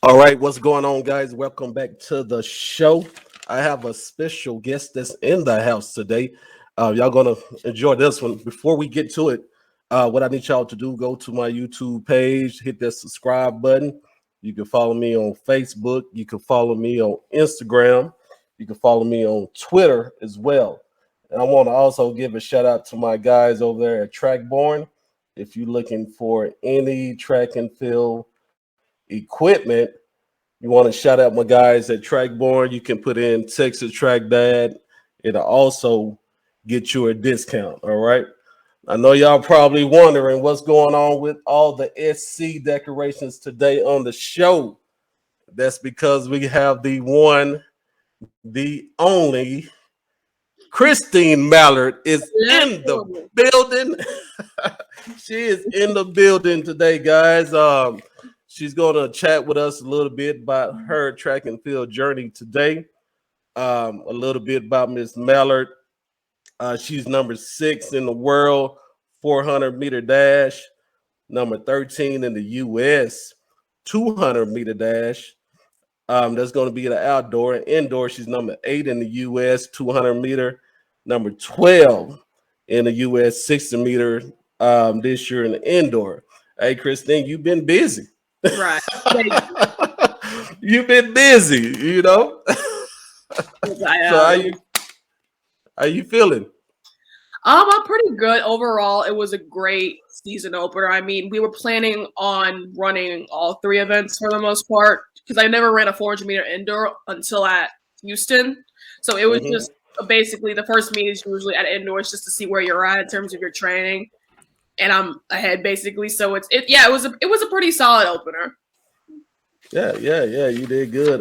All right, what's going on, guys? Welcome back to the show. I have a special guest that's in the house today. Y'all gonna enjoy this one. Before we get to it, what I need y'all to do: go to my YouTube page, hit that subscribe button. You can follow me on Facebook. You can follow me on Instagram. You can follow me on Twitter as well. And I want to also give a shout out to my guys over there at Trackborn. If you're looking for any track and field equipment, you want to shout out my guys at Trackborn. You can put in TexasTrackDad. It'll also get you a discount. All right. I know y'all probably wondering what's going on with all the SC decorations today on the show. That's because we have the one, the only Christine Mallard is in the building. She is in the building today, guys. She's going to chat with us a little bit about her track and field journey today. A little bit about Miss Mallard. She's number 6 in the world, 400-meter dash, number 13 in the U.S., 200-meter dash. That's going to be the outdoor. And indoor, she's number 8 in the U.S., 200-meter, number 12 in the U.S., 60-meter this year in the indoor. Hey, Christine, you've been busy. Right. You've been busy, you know. So how you feeling? I'm pretty good overall. It was a great season opener. I mean, we were planning on running all 3 events for the most part because I never ran a 400-meter indoor until at Houston. So it was just basically the first meet is usually at indoors just to see where you're at in terms of your training. And I'm ahead basically. So it was a pretty solid opener. Yeah, you did good.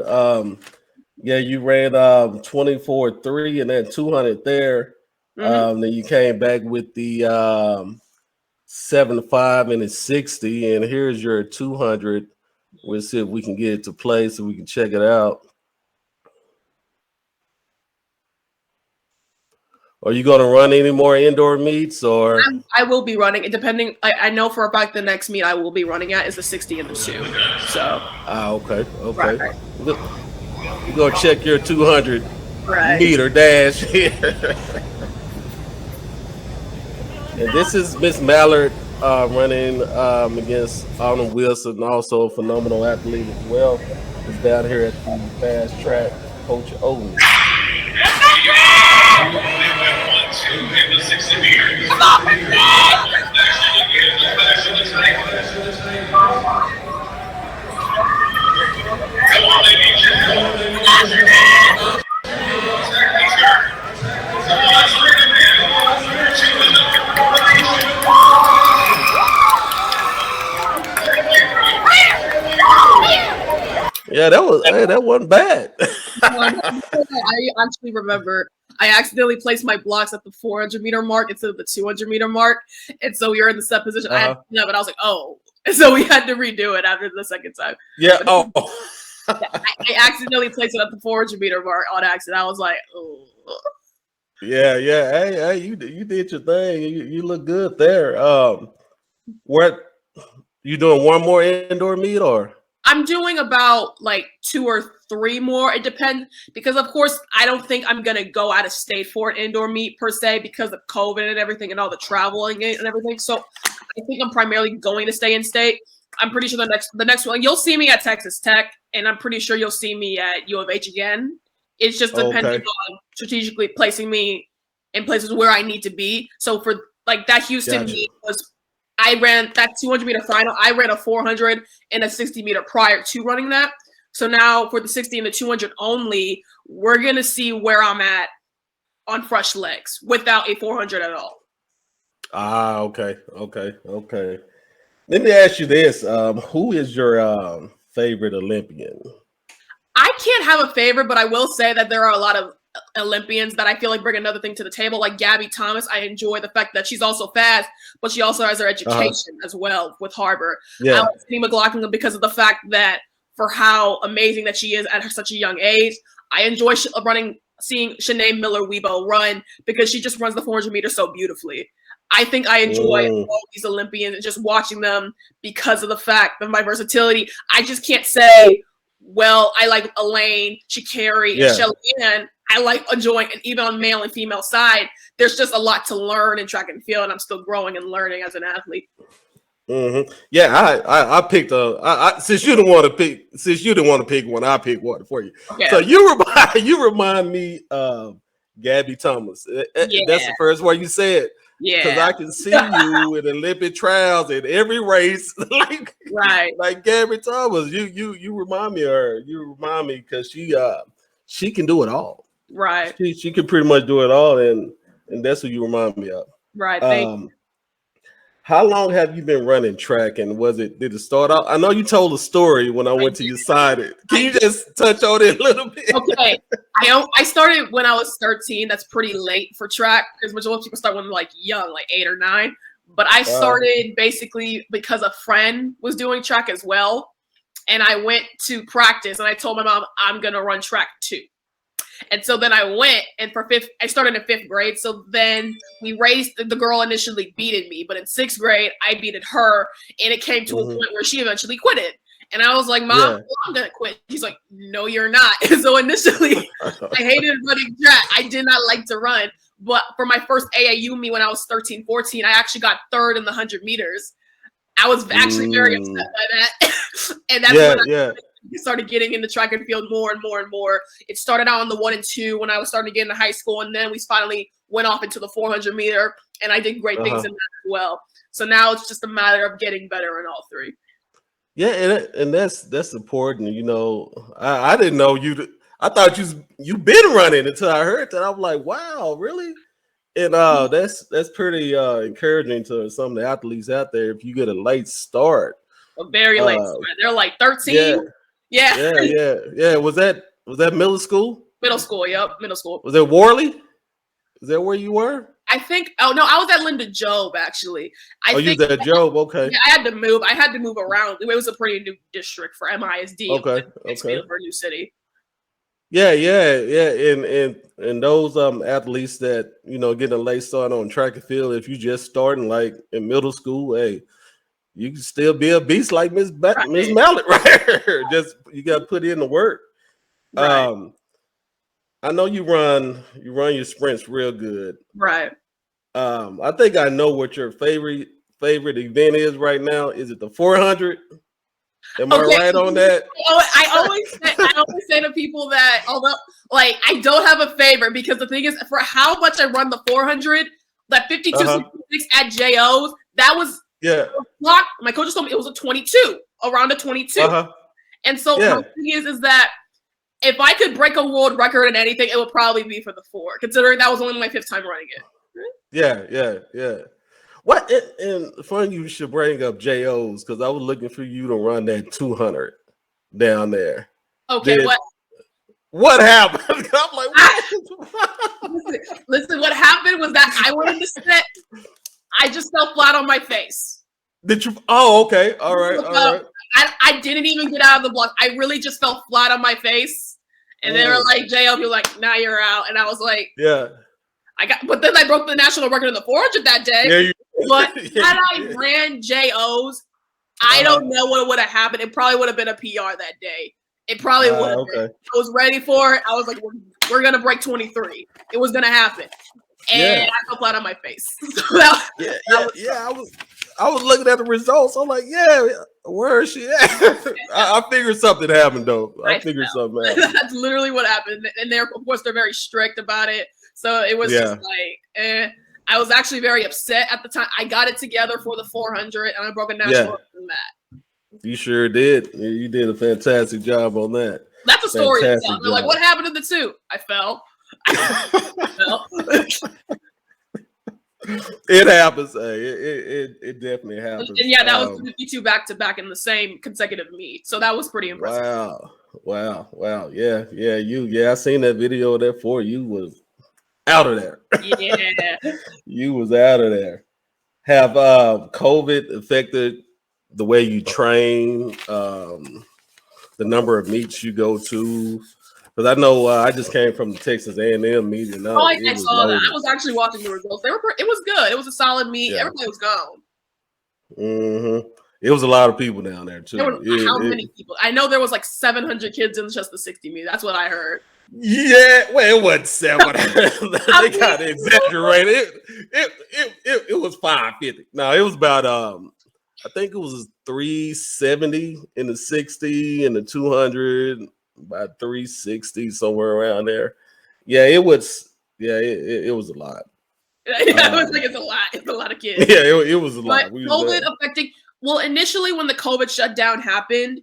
You ran 24.3 and then 200 there. Then you came back with the 7.5 and the 60, and here's your 200. We'll see if we can get it to play so we can check it out. Are you going to run any more indoor meets, or? I will be running. Depending, I know for a fact the next meet I will be running at is the 60 and the 2. So. Okay. Right. We're going to check your 200 meter dash here. And this is Miss Mallard running against Arnold Wilson, also a phenomenal athlete as well. Is down here at the fast track, Coach Owen. Yeah, that wasn't bad. I actually remember I accidentally placed my blocks at the 400-meter mark instead of the 200-meter mark, and so we were in the set position. I had to but I was like, oh, and so we had to redo it after the second time. Yeah. I accidentally placed it at the 400-meter mark on accident. I was like, oh. Yeah. Hey, you did your thing. You look good there. What you doing? One more indoor meet, or? I'm doing about like 2 or 3 more. It depends because, of course, I don't think I'm gonna go out of state for an indoor meet per se because of COVID and everything and all the traveling and everything. So I think I'm primarily going to stay in state. I'm pretty sure the next one you'll see me at Texas Tech, and I'm pretty sure you'll see me at U of H again. It's just depending on strategically placing me in places where I need to be. So for like that Houston meet was. I ran that 200-meter final. I ran a 400 and a 60-meter prior to running that. So now for the 60 and the 200 only, we're going to see where I'm at on fresh legs without a 400 at all. Okay. Let me ask you this. Who is your favorite Olympian? I can't have a favorite, but I will say that there are a lot of Olympians that I feel like bring another thing to the table, like Gabby Thomas. I enjoy the fact that she's also fast, but she also has her education as well with Harbor. I like Cindy McLaughlin because of the fact that for how amazing that she is at such a young age. I enjoy seeing Shanae Miller-Weibo run because she just runs the 400 meters so beautifully. I think I enjoy all these Olympians and just watching them because of the fact of my versatility. I just can't say I like Elaine, Sha'Carri, and Shelly Ann. I like enjoying, and even on male and female side, there's just a lot to learn in track and field, and I'm still growing and learning as an athlete. Yeah, I picked since you didn't want to pick one, I picked one for you. Okay. So you remind me of Gabby Thomas. That's the first one you said. Yeah, because I can see you in Olympic trials in every race, like Gabby Thomas. You remind me of her. You remind me because she can do it all. Right. She can pretty much do it all, and that's what you remind me of. Right. Thank you. How long have you been running track, and did it start out? I know you told a story when I went to your side. Can you just touch on it a little bit? Okay. I started when I was 13. That's pretty late for track because most people start when they're like young, like 8 or 9. But I started basically because a friend was doing track as well. And I went to practice and I told my mom, I'm going to run track too. And so then I went, and I started in 5th grade. So then we raced. The girl initially beated me, but in 6th grade, I beated her, and it came to a point where she eventually quitted. And I was like, Mom, well, I'm gonna quit. She's like, no, you're not. And so initially, I hated running track. I did not like to run. But for my first AAU meet when I was 13, 14, I actually got 3rd in the 100 meters. I was actually very upset by that. And that's when I started getting into track and field more and more and more. It started out on the 1 and 2 when I was starting to get into high school, and then we finally went off into the 400 meter, and I did great things in that as well. So now it's just a matter of getting better in all 3. Yeah, and that's important. You know, I didn't know you. I thought you've been running until I heard that. I'm like, wow, really? And that's pretty encouraging to some of the athletes out there. If you get a late start, a very late start, they're like 13. Yeah. Was that middle school? Middle school, yep, middle school. Was it Worley? Is that where you were? I think. Oh no, I was at Linda Job actually. You was at Job, okay. Yeah, I had to move. I had to move around. It was a pretty new district for MISD. Okay. For a new city. Yeah, and those athletes that getting a late start on track and field, if you just starting like in middle school, hey, you can still be a beast like Miss Mallard, right? Just you got to put in the work. Right. I know you run your sprints real good, right? I think I know what your favorite event is right now. Is it the 400? Am I right on that? I always say to people that although like I don't have a favorite because the thing is for how much I run the 400, that 52.66 at JOs, that was my coach told me it was a 22, around a 22. And so the thing is that if I could break a world record in anything, it would probably be for the 4, considering that was only my 5th time running it. Yeah. What and fun you should bring up JOs because I was looking for you to run that 200 down there. Okay, what happened? I'm like, what? Listen, what happened was that I went into set. I just fell flat on my face. Did you? Oh, okay. All right. I didn't even get out of the block. I really just fell flat on my face. And they were like, JL, you're like, now you're out. And I was like, but then I broke the national record in the 400 that day. But had I ran JOs, I don't know what would have happened. It probably would have been a PR that day. It probably would have been. I was ready for it. I was like, we're going to break 23. It was going to happen. And I fell flat on my face. I was looking at the results. I'm like, where is she at? I figured something happened, though. I figured something happened. That's literally what happened. And of course, they're very strict about it. So it was just like, I was actually very upset at the time. I got it together for the 400, and I broke a national record in that. You sure did. You did a fantastic job on that. That's a story. They're like, what happened to the 2? I fell. It happens. It definitely happens. And that was 52 back-to-back in the same consecutive meet. So that was pretty impressive. Wow. Yeah. I seen that video there for you was out of there. Yeah. You was out of there. Have COVID affected the way you train, the number of meets you go to? Because I know I just came from the Texas A&M meet. And I saw that. I was actually watching the results. It was good. It was a solid meet. Everybody was gone. It was a lot of people down there too. There were how many people? I know there was like 700 kids in just the 60 meter. That's what I heard. Yeah, well, it wasn't 700. They kind of exaggerated. It was 550. No, it was about I think it was 370 in the 60 and the 200, about 360 somewhere around there. Yeah, it was. Yeah, it was a lot. Yeah, it was like it's a lot of kids. Yeah, it was a lot. But COVID affecting. Well, initially when the COVID shutdown happened,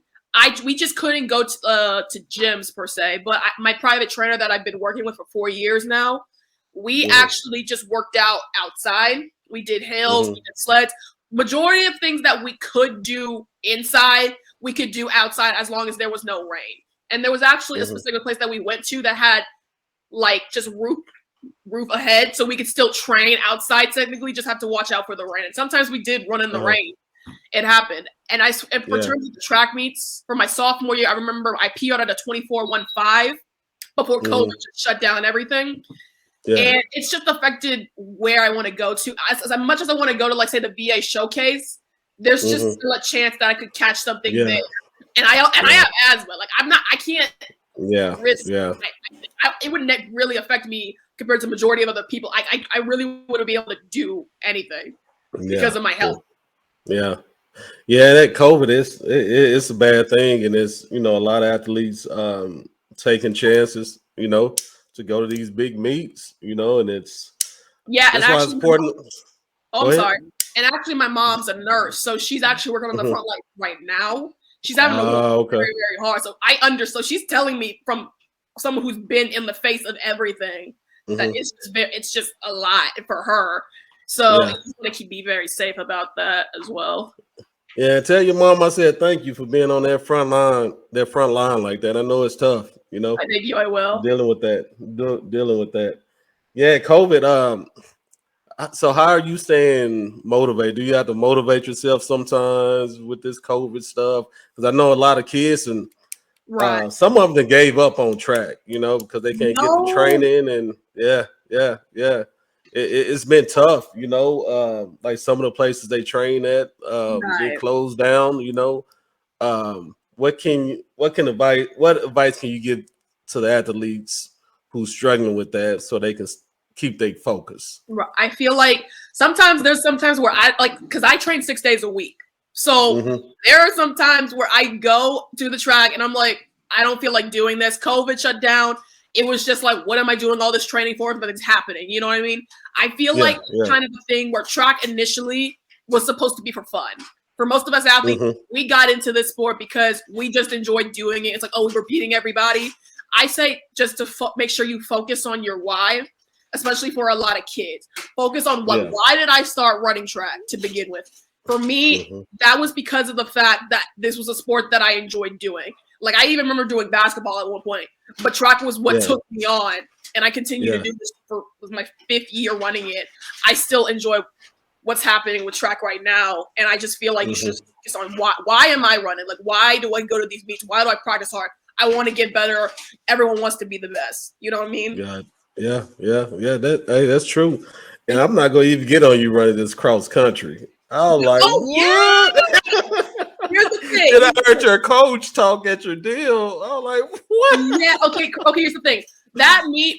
we just couldn't go to gyms per se. But my private trainer that I've been working with for 4 years now, we actually just worked out outside. We did hills, we did sleds. Majority of things that we could do inside, we could do outside as long as there was no rain. And there was actually a specific place that we went to that had like just roof ahead, so we could still train outside. Technically, just have to watch out for the rain. And sometimes we did run in the rain. It happened. And for terms of the track meets for my sophomore year, I remember I PR'd at a 24:15 before COVID just shut down everything. Yeah. And it's just affected where I want to go to. As much as I want to go to, like, say, the VA showcase, there's just still a chance that I could catch something there. And I have asthma. Like, I can't risk. Yeah. It wouldn't really affect me compared to the majority of other people. I really wouldn't be able to do anything because of my health. Yeah. Yeah, that COVID it's a bad thing, and it's, a lot of athletes taking chances, to go to these big meets, and it's and why it's important. I'm sorry. And actually my mom's a nurse, so she's actually working on the front line right now. She's having to work very, very hard. So so she's telling me from someone who's been in the face of everything that it's just a lot for her. So I just want to be very safe about that as well. Yeah, tell your mom I said thank you for being on that front line like that. I know it's tough, I thank you. I will. Dealing with that. Yeah, COVID. So how are you staying motivated? Do you have to motivate yourself sometimes with this COVID stuff? Because I know a lot of kids and some of them gave up on track, because they can't get the training, and yeah. It's been tough, like some of the places they train at they closed down, what advice can you give to the athletes who's struggling with that so they can keep their focus? I feel like there's sometimes where because I train 6 days a week. So there are some times where I go to the track and I'm like, I don't feel like doing this. COVID shut down. It was just like, what am I doing all this training for? But it's happening. You know what I mean? I feel like kind of the thing where track initially was supposed to be for fun. For most of us athletes, we got into this sport because we just enjoyed doing it. It's like, we're beating everybody. I say just to make sure you focus on your why, especially for a lot of kids. Focus on why did I start running track to begin with? For me, that was because of the fact that this was a sport that I enjoyed doing. Like, I even remember doing basketball at one point, but track was what took me on, and I continue to do this was my 5th year running it. I still enjoy what's happening with track right now, and I just feel like you should focus on why am I running? Like, why do I go to these meets? Why do I practice hard? I want to get better. Everyone wants to be the best. You know what I mean? Yeah. That's true. And I'm not gonna even get on you running this cross country. I was like, what? Here's the thing. And I heard your coach talk at your deal. I was like, what? Yeah, okay, here's the thing.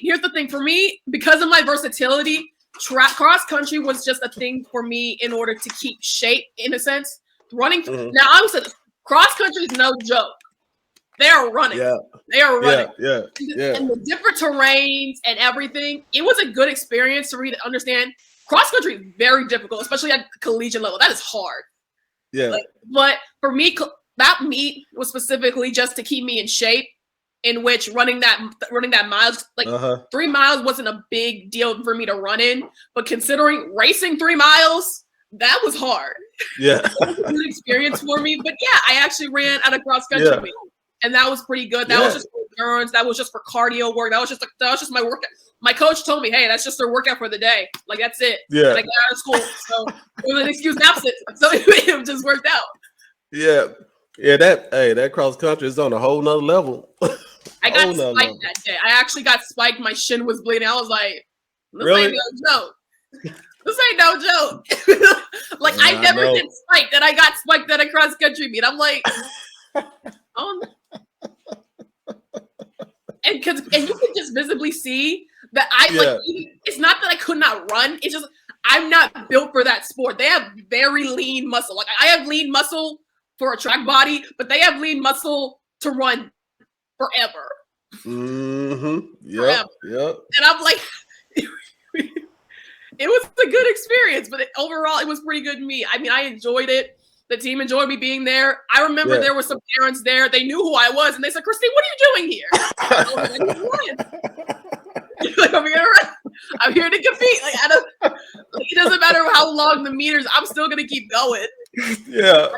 Here's the thing for me, because of my versatility, cross country was just a thing for me in order to keep shape, in a sense. Running. Now, I would say cross country is no joke. They are running. Yeah. They are running. Yeah. And the different terrains and everything, it was a good experience to really understand. Cross country is very difficult, especially at collegiate level. That is hard. Yeah. But for me, that meet was specifically just to keep me in shape, in which running that miles, 3 miles wasn't a big deal for me to run in, but considering racing 3 miles, that was hard. Yeah. It was a good experience for me. But yeah, I actually ran at a cross country meet, and that was pretty good. That was just for endurance. That was just for cardio work. That was just my workout. My coach told me, hey, that's just their workout for the day. Like, that's it. Yeah. And I got out of school. So it was an excuse absent. So it just worked out. Yeah. Yeah, that cross country is on a whole nother level. I got spiked that day. I actually got spiked. My shin was bleeding. I was like, this ain't no joke. This ain't no joke. Like Yeah, I never know. did spiked, and I got spiked at a cross country meet. I'm like, oh, and you can just visibly see that I like. It's not that I could not run. It's just I'm not built for that sport. They have very lean muscle. Like I have lean muscle for a track body, but they have lean muscle to run forever. Yep. And I'm like, it was a good experience, but overall, it was pretty good to me. I mean, I enjoyed it. The team enjoyed me being there. I remember there were some parents there. They knew who I was, and they said, "Christine, what are you doing here?" I was like, I'm here to compete. Like, it doesn't matter how long the meters. I'm still gonna keep going. Yeah.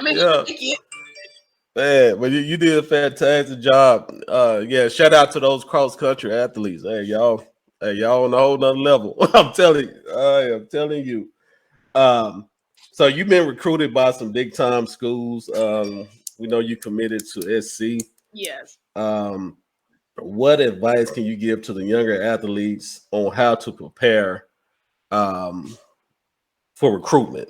Man, but you did a fantastic job. Shout out to those cross country athletes. Hey, y'all on a whole nother level. I'm telling you. So you've been recruited by some big time schools. We know you committed to SC. Yes. What advice can you give to the younger athletes on how to prepare for recruitment?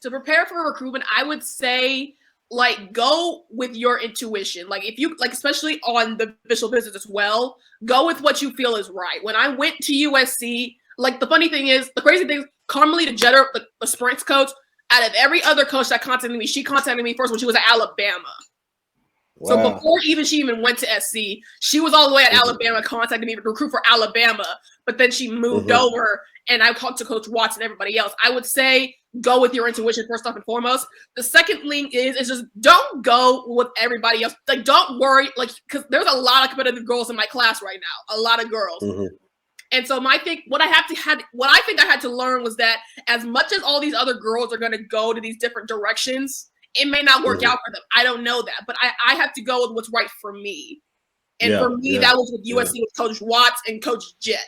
To prepare for recruitment, I would say like go with your intuition. Like if you like, especially on the official visit as well, go with what you feel is right. When I went to USC, like the crazy thing is Carmelita Jeter, the sprints coach, out of every other coach that contacted me, she contacted me first when she was at Alabama. Wow. So before she even went to SC, she was all the way at Alabama contacting me to recruit for Alabama. But then she moved over, and I talked to Coach Watts and everybody else. I would say go with your intuition first off and foremost. The second thing is just don't go with everybody else. Like don't worry, like because there's a lot of competitive girls in my class right now, a lot of girls. And so what I think I had to learn was that as much as all these other girls are going to go to these different directions, it may not work out for them. I don't know that, but I have to go with what's right for me. And for me, that was with USC with Coach Watts and Coach Jett.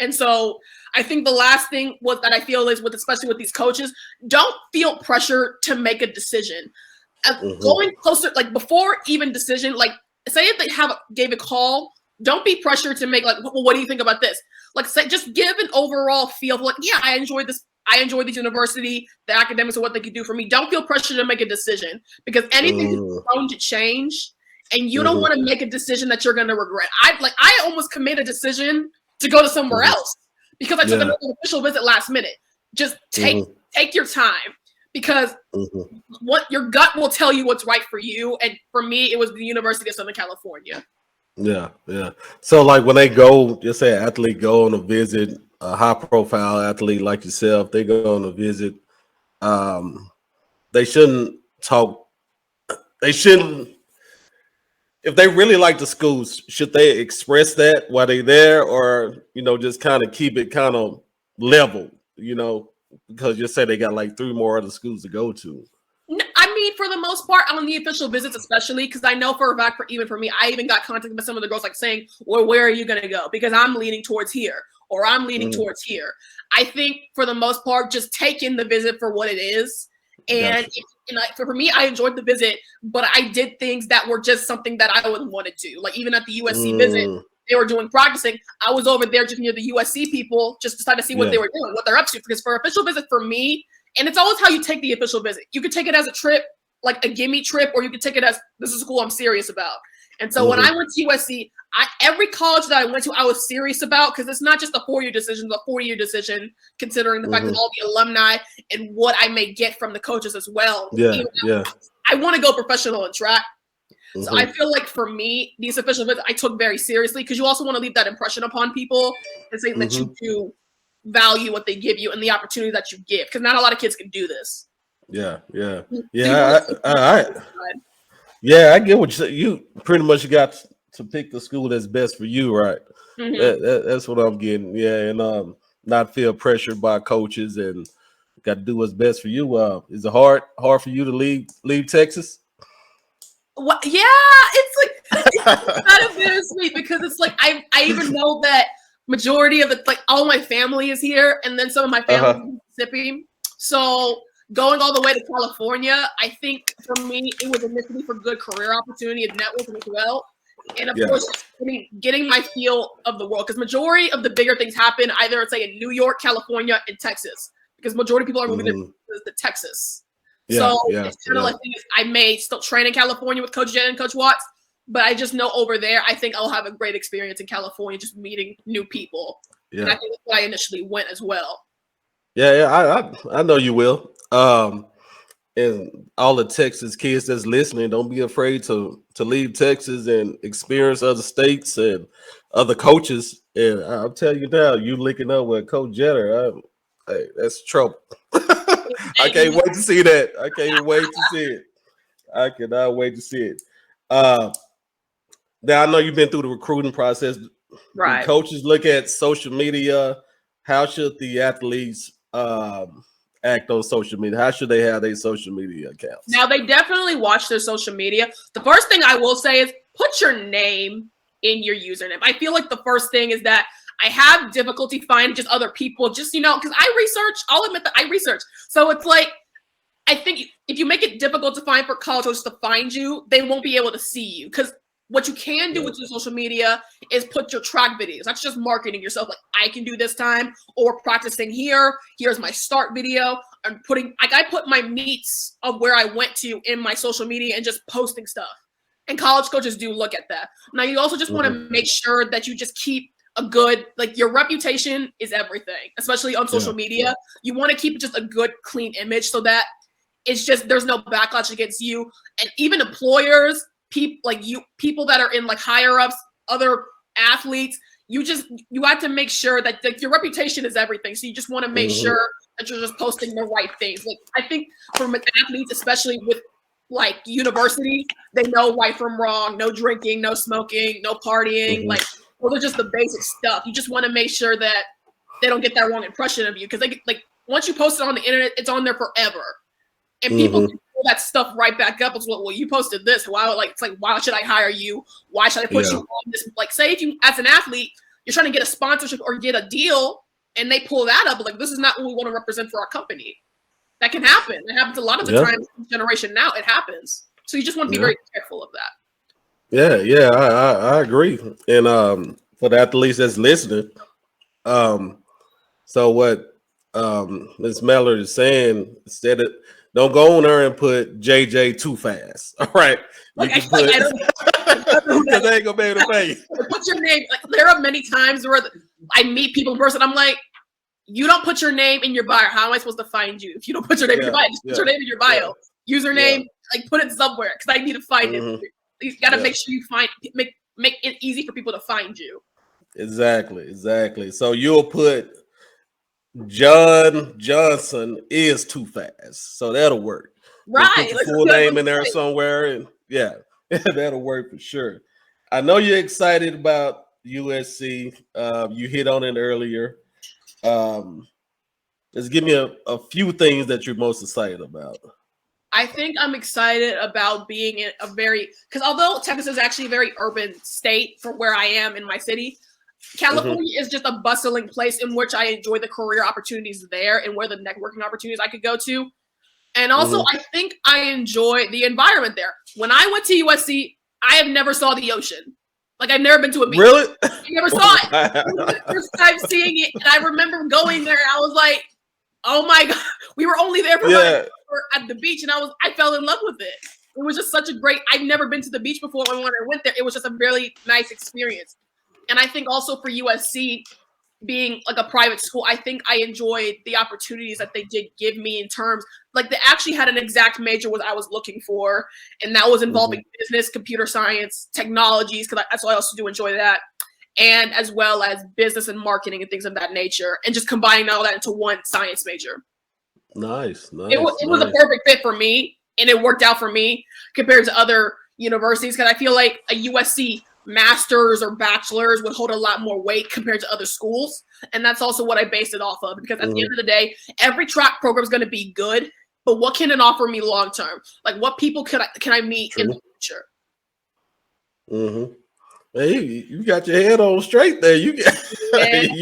And so I think the last thing that I feel is especially with these coaches, don't feel pressure to make a decision. Going closer, like before even decision, like say if they gave a call, don't be pressured to make like, well, what do you think about this? Like say, just give an overall feel of like, yeah, I enjoyed this. I enjoyed this university, the academics and what they could do for me. Don't feel pressure to make a decision because anything is prone to change and you don't want to make a decision that you're going to regret. I almost made a decision to go to somewhere else because I took an official visit last minute. Just take your time because what your gut will tell you what's right for you. And for me, it was the University of Southern California. Yeah. So like when they go, just say an athlete go on a visit, a high profile athlete like yourself, they go on a visit, they shouldn't if they really like the schools, should they express that while they're there or, just kind of keep it kind of level, because you say they got like 3 more other schools to go to. I mean, for the most part, on the official visits, especially, because I know for a fact, even for me, I even got contacted by some of the girls like saying, well, where are you going to go? Because I'm leaning towards here or I'm leaning towards here. I think for the most part, just take in the visit for what it is. And, for me, I enjoyed the visit, but I did things that were just something that I wouldn't want to do. Like even at the USC visit, they were doing practicing. I was over there just near the USC people, just to try to see what they were doing, what they're up to. Because for official visit for me, and it's always how you take the official visit. You could take it as a trip, like a gimme trip, or you could take it as this is a school I'm serious about. And so when I went to USC, every college that I went to, I was serious about because it's not just a 4-year decision, it's a 40-year decision, considering the fact that all the alumni and what I may get from the coaches as well. I want to go professional in track. So I feel like for me, these official visits I took very seriously because you also want to leave that impression upon people and say that you do value what they give you and the opportunity that you give because not a lot of kids can do this. I get what you say. You pretty much got to pick the school that's best for you, right? That's what I'm getting. And not feel pressured by coaches and got to do what's best for you. Is it hard for you to leave Texas? Well, yeah, it's kind of bittersweet because it's like I even know that majority of all my family is here, and then some of my family is in Mississippi. So going all the way to California, I think for me it was initially for good career opportunity and networking as well. And of course, getting my feel of the world, because majority of the bigger things happen either, say, in New York, California, and Texas, because majority of people are moving to Texas. So it's kind of like I may still train in California with Coach Jen and Coach Watts, but I just know over there, I think I'll have a great experience in California, just meeting new people. Yeah. And I think that's why I initially went as well. I know you will. And all the Texas kids that's listening, don't be afraid to leave Texas and experience other states and other coaches. And I'll tell you now, you linking up with Coach Jenner, hey, that's trouble. I can't wait to see that. I can't wait to see it. I cannot wait to see it. Now I know you've been through the recruiting process. Right. Do coaches look at social media? How should the athletes act on social media? How should they have their social media accounts? Now, they definitely watch their social media. The first thing I will say is put your name in your username. I feel like the first thing is that I have difficulty finding just other people, just, because I research. I'll admit that I research. So it's like, I think if you make it difficult to find for college coaches to find you, they won't be able to see you. Because what you can do with your social media is put your track videos. That's just marketing yourself. Like, I can do this time, or practicing here. Here's my start video. I'm putting, I put my meets of where I went to in my social media and just posting stuff. And college coaches do look at that. Now, you also just want to make sure that you just keep a good, like, your reputation is everything, especially on social media. You want to keep just a good, clean image so that it's just, there's no backlash against you. And even employers, people that are in like higher ups, other athletes, you have to make sure that your reputation is everything. So you just want to make sure that you're just posting the right things. Like, I think from athletes, especially with like university, they know right from wrong, no drinking, no smoking, no partying. Like, those are just the basic stuff. You just want to make sure that they don't get that wrong impression of you. Because like once you post it on the internet, it's on there forever. And people can pull that stuff right back up. It's well, you posted this. It's like, why should I hire you? Why should I put you on this? Like, say if you, as an athlete, you're trying to get a sponsorship or get a deal, and they pull that up, like, this is not what we want to represent for our company. That can happen. It happens a lot of the time in this generation now. It happens. So you just want to be very careful of that. I agree. And for the athletes that's listening, so what Ms. Mallard is saying, instead of, don't go on there and put JJ too fast. All right. You can put, because they ain't gonna be able to pay you. Put your name. Like, there are many times where I meet people in person. I'm like, you don't put your name in your bio. How am I supposed to find you if you don't put your name in your bio? Just put your name in your bio. Username, like, put it somewhere, because I need to find it. You got to make sure you make it easy for people to find you. Exactly. So you'll put John Johnson is too fast, so that'll work. Right, put your full name in there somewhere, and that'll work for sure. I know you're excited about USC. You hit on it earlier. Just give me a few things that you're most excited about. I think I'm excited about being in because although Texas is actually a very urban state for where I am in my city, California is just a bustling place in which I enjoy the career opportunities there and where the networking opportunities I could go to. And also, I think I enjoy the environment there. When I went to USC, I have never saw the ocean. Like, I've never been to a beach. Really? I never saw it. It was the first time seeing it. And I remember going there, and I was like, oh my God. We were only there at the beach, and I fell in love with it. It was just such a great, I've never been to the beach before. When I went there, it was just a really nice experience. And I think also for USC being like a private school, I think I enjoyed the opportunities that they did give me in terms, like, they actually had an exact major what I was looking for. And that was involving business, computer science, technologies, because that's why I also do enjoy that. And as well as business and marketing and things of that nature. And just combining all that into one science major. Nice. It was a perfect fit for me. And it worked out for me compared to other universities. Because I feel like a USC master's or bachelor's would hold a lot more weight compared to other schools. And that's also what I based it off of, because at the end of the day, every track program is going to be good, but what can it offer me long term? Like, what people can I meet in the future? Hey, you got your head on straight there. You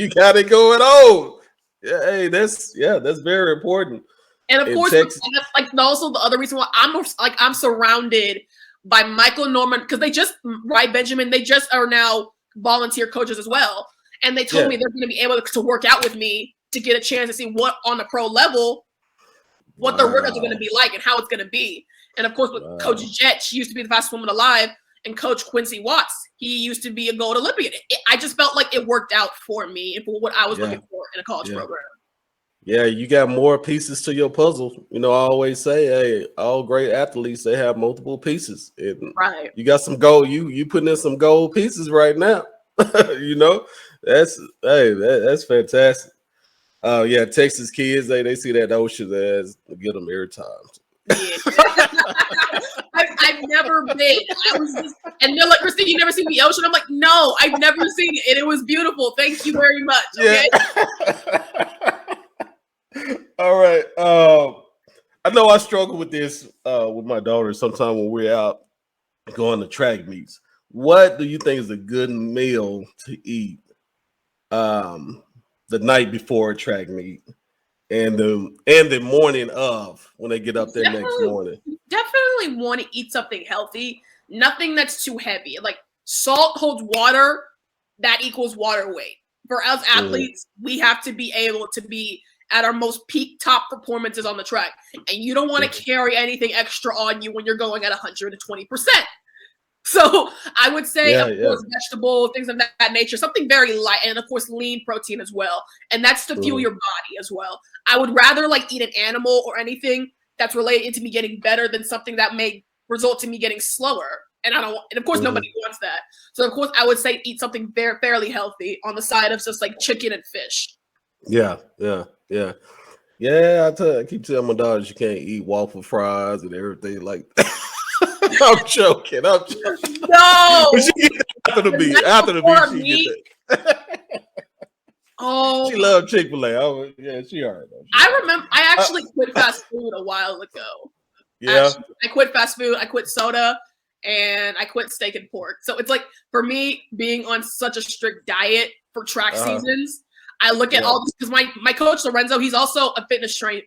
got it going on. Yeah, hey, that's very important. And of course, and that's, like, also the other reason why I'm surrounded by Michael Norman, because they just, right, Benjamin, they just are now volunteer coaches as well. And they told me they're going to be able to work out with me to get a chance to see what on the pro level, what their workouts are going to be like and how it's going to be. And of course, with Coach Jet, she used to be the fastest woman alive, and Coach Quincy Watts, he used to be a gold Olympian. I just felt like it worked out for me and for what I was looking for in a college program. Yeah, you got more pieces to your puzzle. You know, I always say, hey, all great athletes, they have multiple pieces. And right. You got some gold. You putting in some gold pieces right now. You know, that's fantastic. Yeah, Texas kids, they see that ocean as get them every time. Yeah. I've never been. And they're like, Christine, you never seen the ocean? I'm like, no, I've never seen it. And it was beautiful. Thank you very much. Okay. Yeah. All right. I know I struggle with this with my daughter sometimes when we're out going to track meets. What do you think is a good meal to eat the night before a track meet and the morning of when they get up there next morning? Definitely want to eat something healthy, nothing that's too heavy. Like salt holds water, that equals water weight. For us athletes, we have to be able to be at our most peak top performances on the track. And you don't want to carry anything extra on you when you're going at 120%. So I would say, of course, vegetables, things of that nature, something very light, and of course, lean protein as well. And that's to fuel your body as well. I would rather like eat an animal or anything that's related to me getting better than something that may result in me getting slower. And of course, nobody wants that. So of course, I would say eat something fairly healthy on the side of just like chicken and fish. Yeah. I keep telling my daughters you can't eat waffle fries and everything like that. I'm joking. No, but she get after the beat. She get that. Oh, she loved Chick-fil-A. Oh, yeah, she already knows. I remember. I actually quit fast food a while ago. Yeah, I quit fast food. I quit soda, and I quit steak and pork. So it's like for me being on such a strict diet for track seasons. I look at all this because my coach Lorenzo, he's also a fitness trainer.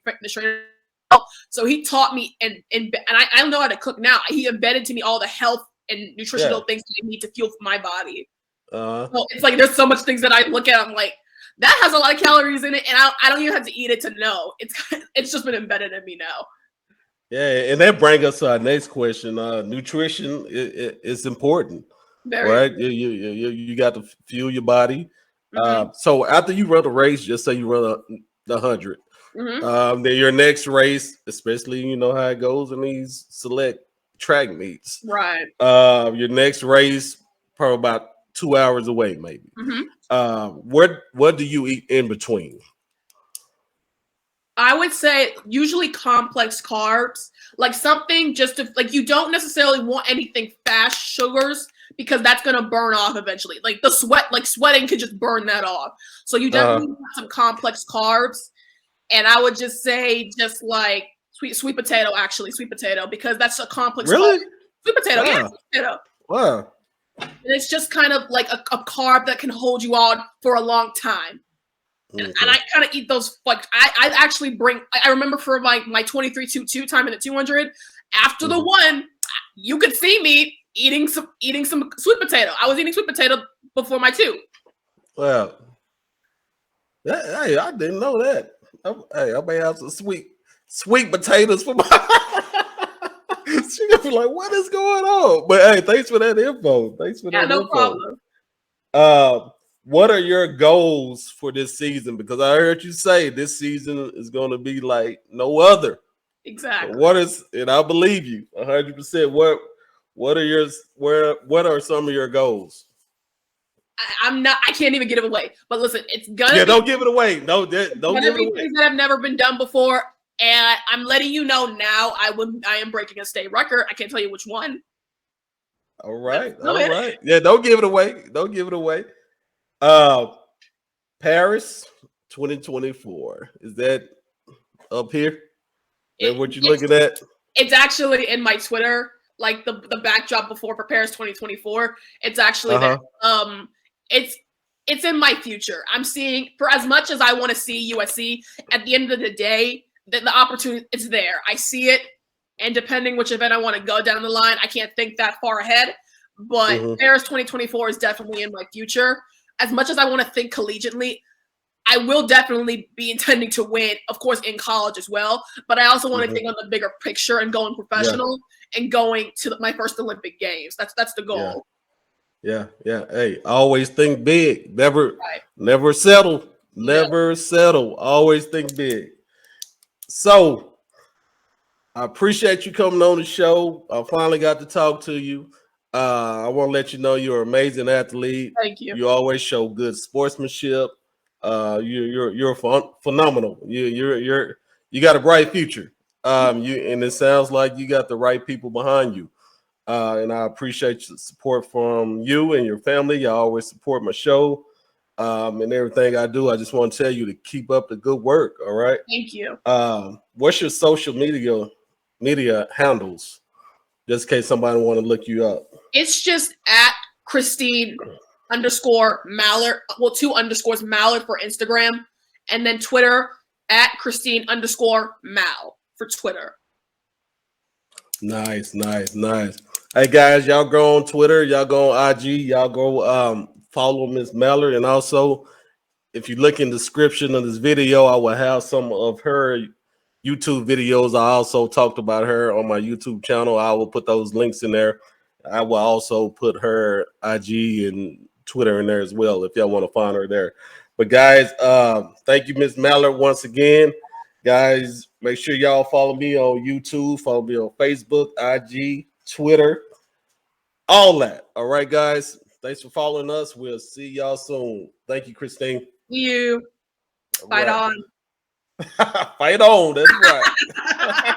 So he taught me and I don't know how to cook now. He embedded to me all the health and nutritional things that I need to fuel my body. So it's like there's so much things that I look at. I'm like, that has a lot of calories in it, and I don't even have to eat it to know. It's just been embedded in me now. Yeah, and that brings us to our next question. Nutrition is important, right? You got to fuel your body. So after you run a race, just say you run the 100. Then your next race, especially you know how it goes in these select track meets, right? Your next race probably about 2 hours away, maybe. What do you eat in between? I would say usually complex carbs, like something just to like you don't necessarily want anything fast sugars because that's gonna burn off eventually. Like the sweating could just burn that off. So you definitely want some complex carbs. And I would just say just like sweet potato, because that's a complex. Really? Carb. Sweet potato, sweet potato. Wow. And it's just kind of like a carb that can hold you on for a long time. And I kind of eat those. Like I actually bring. I remember for my 23.22 time in the 200. After the one, you could see me eating some sweet potato. I was eating sweet potato before my 2. Wow. Hey, I didn't know that. I may have some sweet potatoes for my. She gonna be like, "What is going on?" But hey, thanks for that info. No problem. What are your goals for this season? Because I heard you say this season is going to be like no other. Exactly. And I believe you 100%. What are some of your goals? I can't even give it away. But listen, it's gonna don't give it away. Don't give it away. Things that have never been done before. And I'm letting you know now I am breaking a state record. I can't tell you which one. All right. Yeah, don't give it away. Paris 2024. Is that up here? Is that what you're looking at? It's actually in my Twitter, like the backdrop before for Paris 2024. It's actually there. It's in my future. I'm seeing, for as much as I want to see USC, at the end of the day, the opportunity is there. I see it, And depending which event I want to go down the line, I can't think that far ahead. But Paris 2024 is definitely in my future. As much as I want to think collegiately, I will definitely be intending to win, of course, in college as well. But I also want to think on the bigger picture and going professional and going to my first Olympic Games. That's the goal. Yeah. Hey, always think big. Never settle. Never settle. Always think big. So I appreciate you coming on the show. I finally got to talk to you. I want to let you know you're an amazing athlete. Thank you. You always show good sportsmanship. You're phenomenal. You got a bright future. And it sounds like you got the right people behind you. And I appreciate the support from you and your family. You always support my show and everything I do. I just want to tell you to keep up the good work. All right. Thank you. What's your social media handles, just in case somebody want to look you up? It's just at Christine _Mallard. Well, 2 underscores Mallard for Instagram, and then Twitter at Christine _Mal for Twitter. Nice. Hey guys, y'all go on Twitter, y'all go on IG, y'all go follow Miss Mallard, and also if you look in the description of this video, I will have some of her YouTube videos. I also talked about her on my YouTube channel. I will put those links in there. I will also put her IG and Twitter in there as well if y'all want to find her there. But guys, thank you, Miss Mallard, once again. Guys, make sure y'all follow me on YouTube, follow me on Facebook, IG, Twitter, all that. All right, guys. Thanks for following us. We'll see y'all soon. Thank you, Christine. You. Fight on. Fight on. That's right.